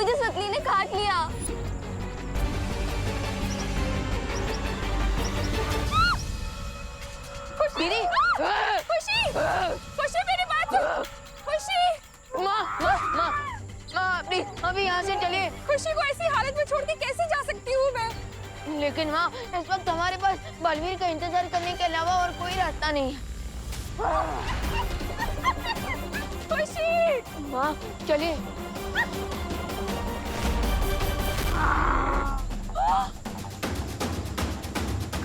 मुझे सतली ने काट लिया। दीदी, खुशी, खुशी मेरी बात सुन। खुशी, माँ माँ माँ माँ प्लीज अभी यहाँ से चलिए। खुशी को ऐसी हालत में छोड़ के कैसे जा सकती हूँ मैं? लेकिन माँ इस वक्त हमारे पास बलवीर का इंतजार करने के अलावा और कोई रास्ता नहीं है। खुशी, माँ चलिए।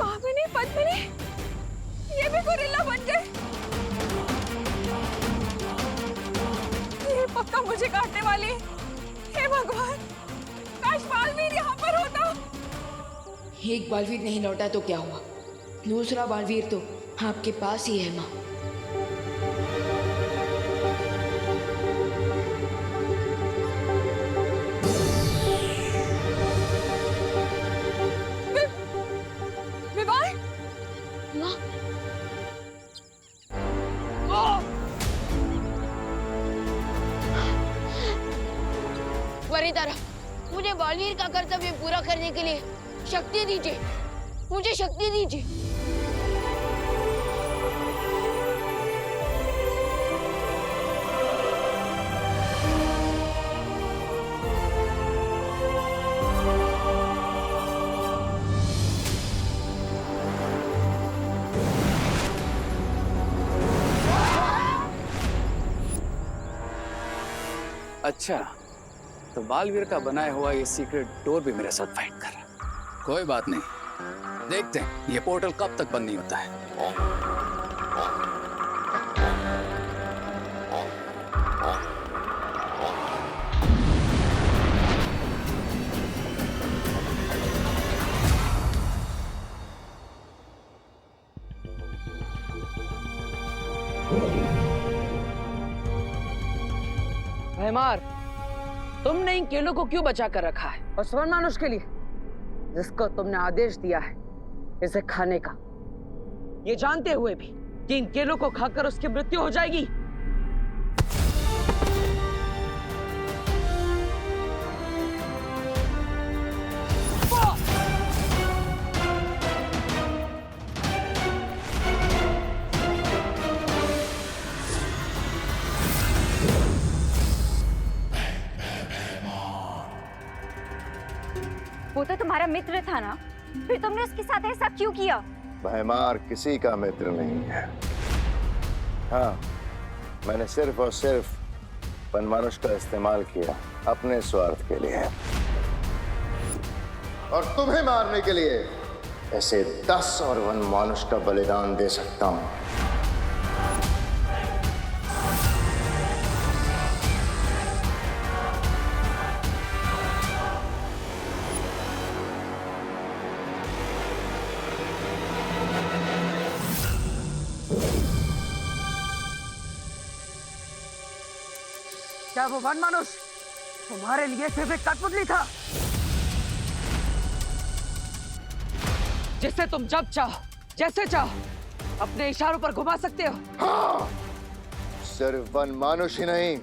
कामिनी, पद्मिनी, ये भी गोरिल्ला बन गए। ये पक्का मुझे काटने वाली है। हे भगवान, काश बालवीर यहाँ पर होता। एक बालवीर नहीं लौटा तो क्या हुआ, दूसरा बालवीर तो आपके पास ही है माँ। विवाह, माँ वरितारा, मुझे बालवीर का कर्तव्य पूरा करने के लिए शक्ति दीजिए, मुझे शक्ति दीजिए। अच्छा, तो बालवीर का बनाया हुआ ये सीक्रेट डोर भी मेरे साथ फाइट कर रहा है। कोई बात नहीं, देखते हैं ये पोर्टल कब तक बंद नहीं होता है। भैमार, तुमने इन केलों को क्यों बचा कर रखा है? और स्वर्ण मानुष के लिए जिसको तुमने आदेश दिया है इसे खाने का, ये जानते हुए भी कि इन केलों को खाकर उसकी मृत्यु हो जाएगी। वो तो तुम्हारा मित्र था ना, फिर तुमने उसके साथ ऐसा क्यों किया? भैमार किसी का मित्र नहीं है। हाँ, मैंने सिर्फ और सिर्फ वनमानुष का इस्तेमाल किया अपने स्वार्थ के लिए, और तुम्हें मारने के लिए ऐसे 10 और वनमानुष का बलिदान दे सकता हूं। क्या वो वनमानुष तुम्हारे लिए सिर्फ एक कठपुतली था जिससे तुम जब चाहो जैसे चाहो अपने इशारों पर घुमा सकते हो? हाँ, सिर्फ वनमानुष ही नहीं,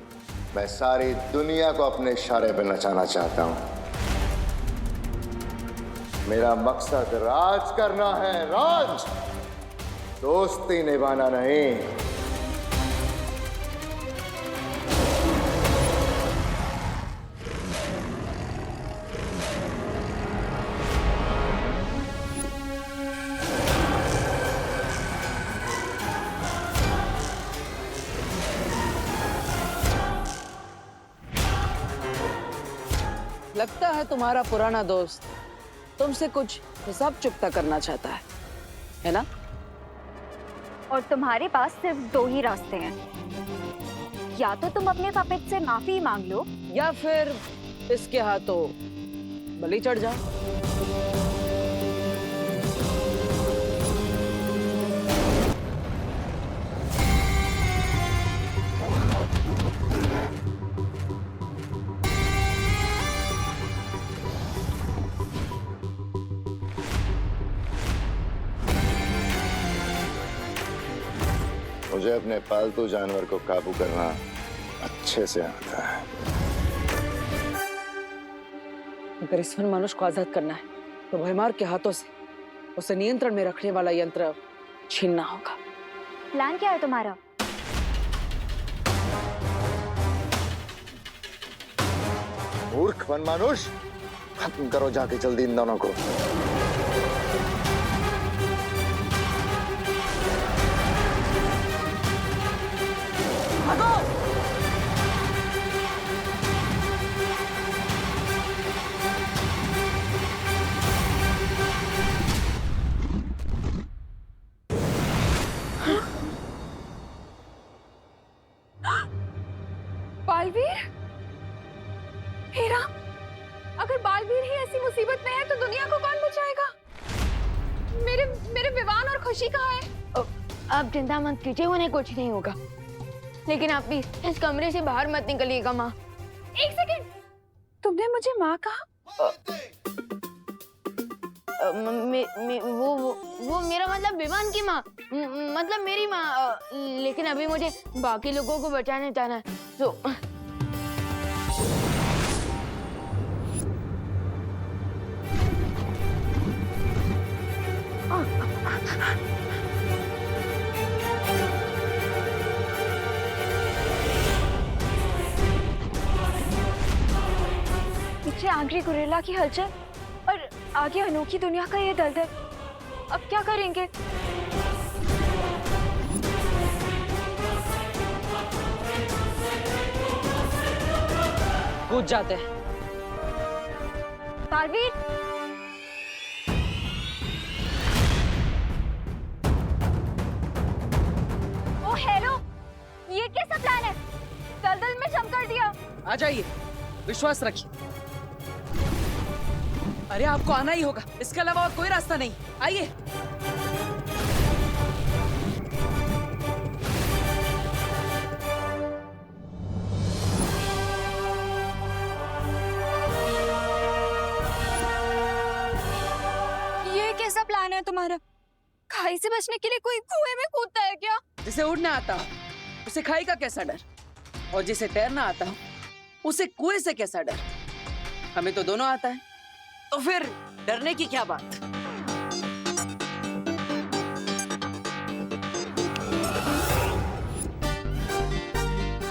मैं सारी दुनिया को अपने इशारे पे नचाना चाहता हूं। मेरा मकसद राज करना है, राज, दोस्ती निभाना नहीं। लगता है तुम्हारा पुराना दोस्त तुमसे कुछ हिसाब चुकता करना चाहता है ना? और तुम्हारे पास सिर्फ 2 ही रास्ते हैं, या तो तुम अपने पापित से माफी मांग लो, या फिर इसके हाथों बलि चढ़ जाओ। मुझे अपने पालतू जानवर को काबू करना अच्छे से आता है। अगर इस वन मानुष को आजाद करना है तो भयमार के हाथों से उसे नियंत्रण में रखने वाला यंत्र छीनना होगा। प्लान क्या है तुम्हारा? मूर्ख वन मानुष, खत्म करो जाके जल्दी इन दोनों को। बालवीर, हे राम, अगर बालवीर ही ऐसी मुसीबत में है तो दुनिया को कौन बचाएगा? मेरे मेरे विवान और खुशी कहाँ है? आप चिंता मत कीजिए, उन्हें कुछ नहीं होगा। लेकिन आप प्लीज इस कमरे से बाहर मत निकलिएगा माँ। एक सेकंड, तुमने मुझे माँ कहा? वो मेरा मतलब विवान की माँ, मतलब मेरी माँ। लेकिन अभी मुझे बाकी लोगों को बचाने जाना है, तो पीछे आगरी गुरिल्ला की हलचल और आगे अनोखी दुनिया का ये दलदल। अब क्या करेंगे? कूद जाते हैं। बालवीर, ओ हेलो, ये कैसा प्लान है? दलदल में जम कर दिया। आ जाइए, विश्वास रखिए। अरे आपको आना ही होगा, इसके अलावा और कोई रास्ता नहीं। आइए। ये कैसा प्लान है तुम्हारा? खाई से बचने के लिए कोई कुएं में कूदता है क्या? जिसे उड़ना आता हो उसे खाई का कैसा डर, और जिसे तैरना आता हो उसे कुएं से कैसा डर। हमें तो दोनों आता है, तो फिर डरने की क्या बात।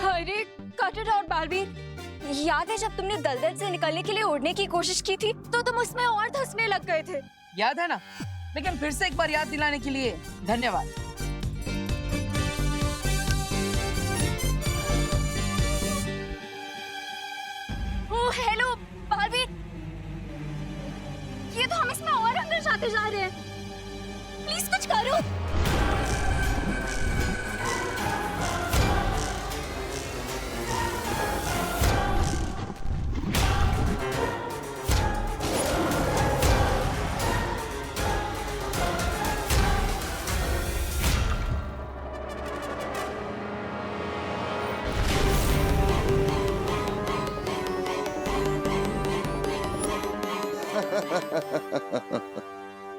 अरे कट इट आउट बालवीर, याद है जब तुमने दलदल से निकलने के लिए उड़ने की कोशिश की थी तो तुम उसमें और धंसने लग गए थे। याद है ना? लेकिन फिर से एक बार याद दिलाने के लिए धन्यवाद। ओ हेलो बालवीर, ये तो हम इसमें और अंदर जाते जा रहे हैं। प्लीज कुछ करो।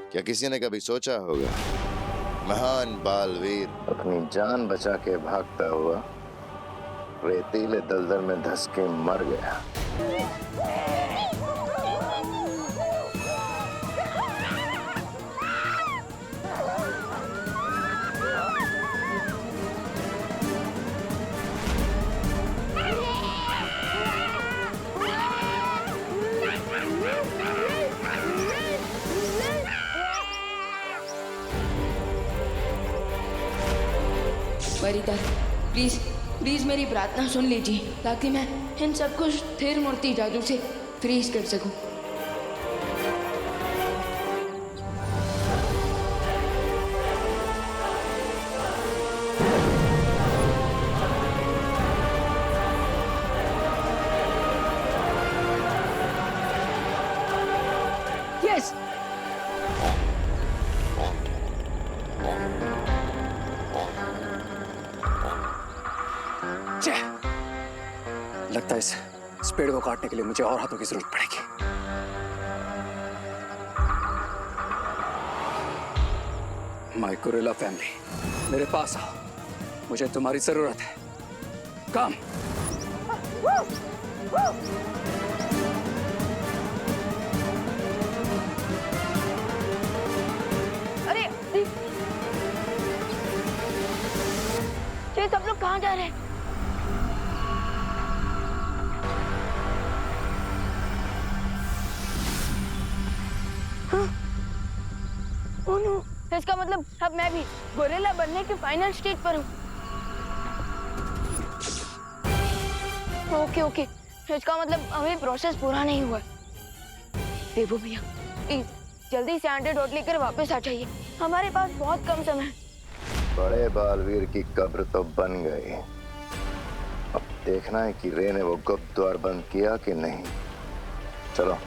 क्या किसी ने कभी सोचा होगा महान बालवीर अपनी जान बचा के भागता हुआ रेतीले दलदल में धंस के मर गया। वरिता, प्लीज प्लीज मेरी प्रार्थना सुन लीजिए ताकि मैं इन सबको स्थिर मूर्ति जादू से फ्रीज कर सकूं। यस, लगता है इस पेड़ को काटने के लिए मुझे और हाथों की जरूरत पड़ेगी। माय गुरिल्ला फैमिली, मेरे पास आओ, मुझे तुम्हारी जरूरत है। कम। जा रहे? ओह नो, इसका मतलब अब मैं भी गोरिल्ला बनने के फाइनल स्टेज पर हूँ। ओके ओके, इसका मतलब अभी प्रोसेस पूरा नहीं हुआ। देवू भैया, प्लीज जल्दी से एंटीडोट लेकर वापस आ जाइए, हमारे पास बहुत कम समय है। बड़े बालवीर की कब्र तो बन गई, अब देखना है कि रे ने वो गुप्त द्वार बंद किया कि नहीं। चलो।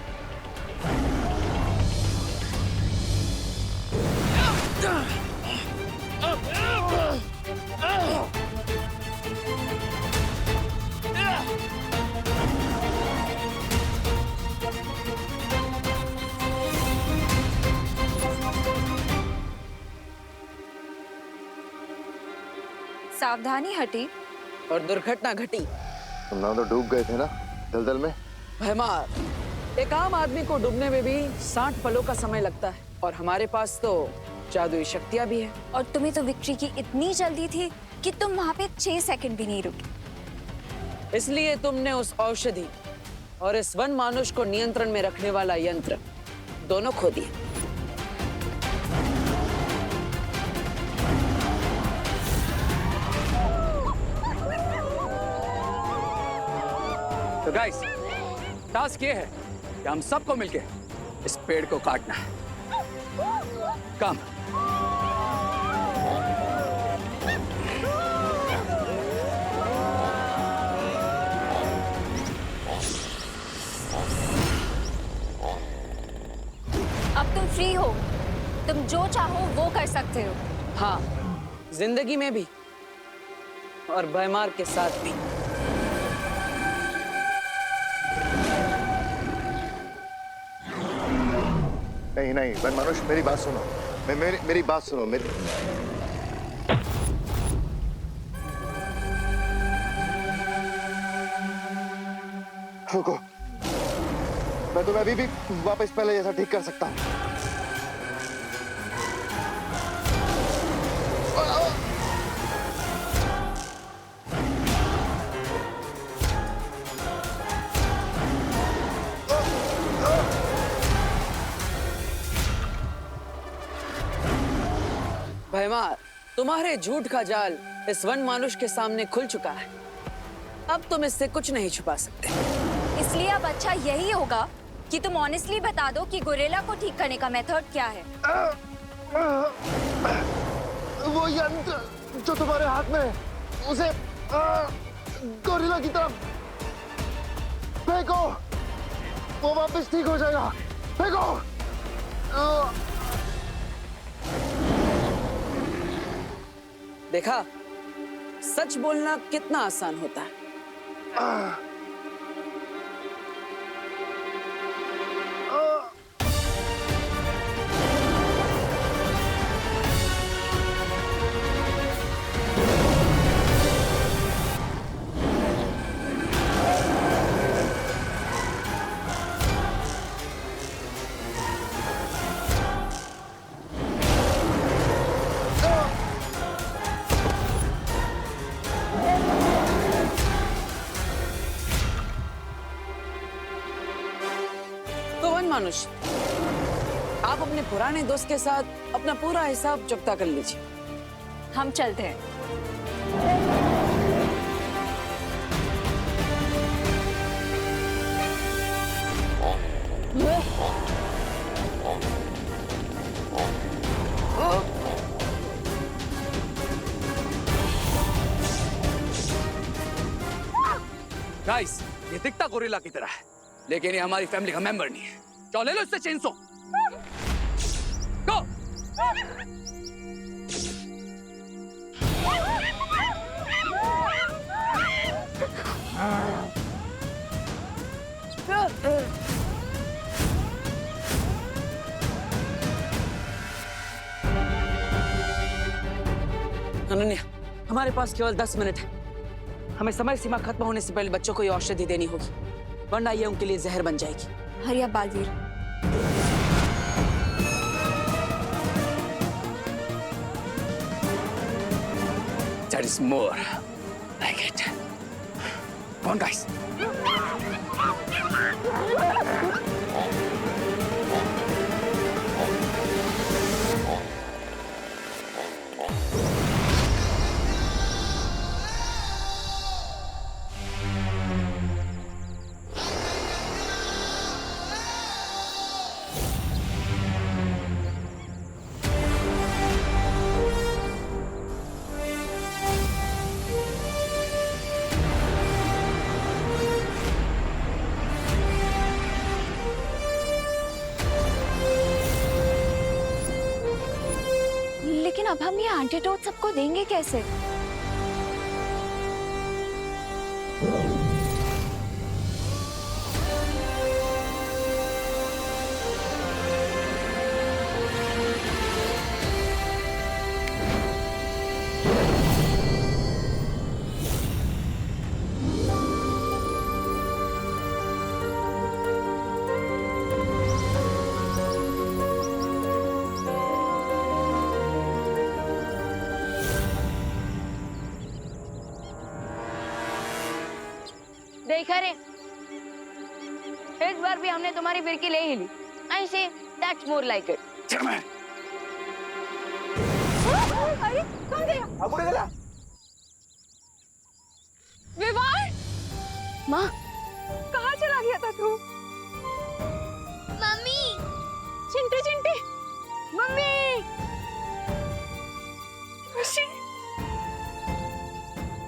सावधानी हटी और दुर्घटना घटी। तुम ना तो डूब गए थे ना दलदल में। भैमार, एक आम आदमी को डूबने में भी 60 पलों का समय लगता है, और हमारे पास तो जादुई शक्तियां भी है। और तुम्हें तो विक्ट्री की इतनी जल्दी थी कि तुम वहां पे 6 सेकंड भी नहीं रुके। इसलिए तुमने उस औषधि और इस वन मानुष को नियंत्रण में रखने वाला यंत्र दोनों खो दिए। तो गाइस, टास्क ये है कि हम सबको मिलके इस पेड़ को काटना है। कम। अब तुम फ्री हो, तुम जो चाहो वो कर सकते हो। हाँ, जिंदगी में भी और भैमार के साथ भी। नहीं नहीं वन मनुष्य, मेरी बात सुनो। मेरी बात सुनो। रुको, मैं तुम्हें अभी भी वापस पहले जैसा ठीक कर सकता हूँ। भैमार, तुम्हारे झूठ का जाल इस वन मानुष के सामने खुल चुका है। अब तुम इससे कुछ नहीं छुपा सकते। इसलिए अब अच्छा यही होगा कि तुम ऑनेस्टली बता दो कि गोरिल्ला को ठीक करने का मेथड क्या है। वो यंत्र जो तुम्हारे हाथ में है, उसे गोरिल्ला की तरफ फेंको, वो वापस ठीक हो जाएगा। फेंको। देखा, सच बोलना कितना आसान होता है। मानुष, आप अपने पुराने दोस्त के साथ अपना पूरा हिसाब चुकता कर लीजिए। हम चलते हैं। गाइस, ये दिखता गोरिल्ला की तरह है, लेकिन ये हमारी फैमिली का मेंबर नहीं है। चलो ले लो इससे चेनसो। गो। अनन्या, हमारे पास केवल 10 मिनट है। हमें समय सीमा खत्म होने से पहले बच्चों को ये औषधि देनी होगी, वरना ये उनके लिए जहर बन जाएगी। हरिया Baalveer, That is more gate. Come on, guys. लेकिन अब हम ये एंटीडोट सबको देंगे कैसे? देखा रे, इस बार भी हमने तुम्हारी फिरकी ले ही ली। I say that's more like it. Chairman. अरे कौन गया? विवान, माँ, कहाँ चला गया था तू? मम्मी, चिंटे चिंटे, मम्मी, खुशी,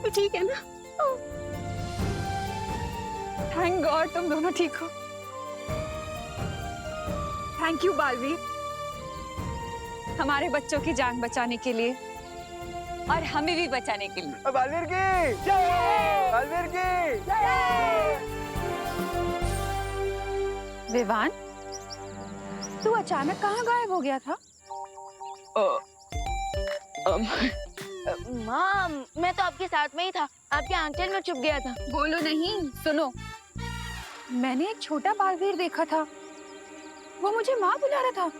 तू ठीक है ना? थैंक गॉड तुम दोनों ठीक हो। थैंक यू बालवीर, हमारे बच्चों की जान बचाने के लिए और हमें भी बचाने के लिए। बालवीर की जय! बालवीर की जय! विवान, तू अचानक कहाँ गायब हो गया था? माँ, मैं तो आपके साथ में ही था, आपके आंचल में छुप गया था। बोलो नहीं, सुनो, मैंने एक छोटा बालवीर देखा था, वो मुझे माँ बुला रहा था।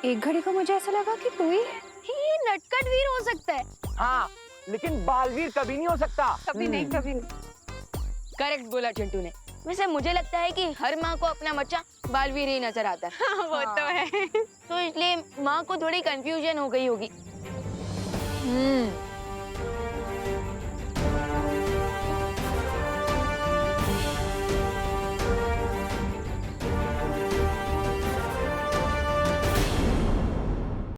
एक घड़ी को मुझे ऐसा लगा कि तू ही है। ये नटखट वीर हो सकता है। हाँ, लेकिन बालवीर कभी नहीं हो सकता। कभी नहीं, कभी नहीं। करेक्ट बोला चिंटू ने। वैसे मुझे लगता है कि हर माँ को अपना बच्चा बालवीर ही नजर आता है। वो तो है। तो इसलिए माँ को थोड़ी कंफ्यूजन हो गई होगी।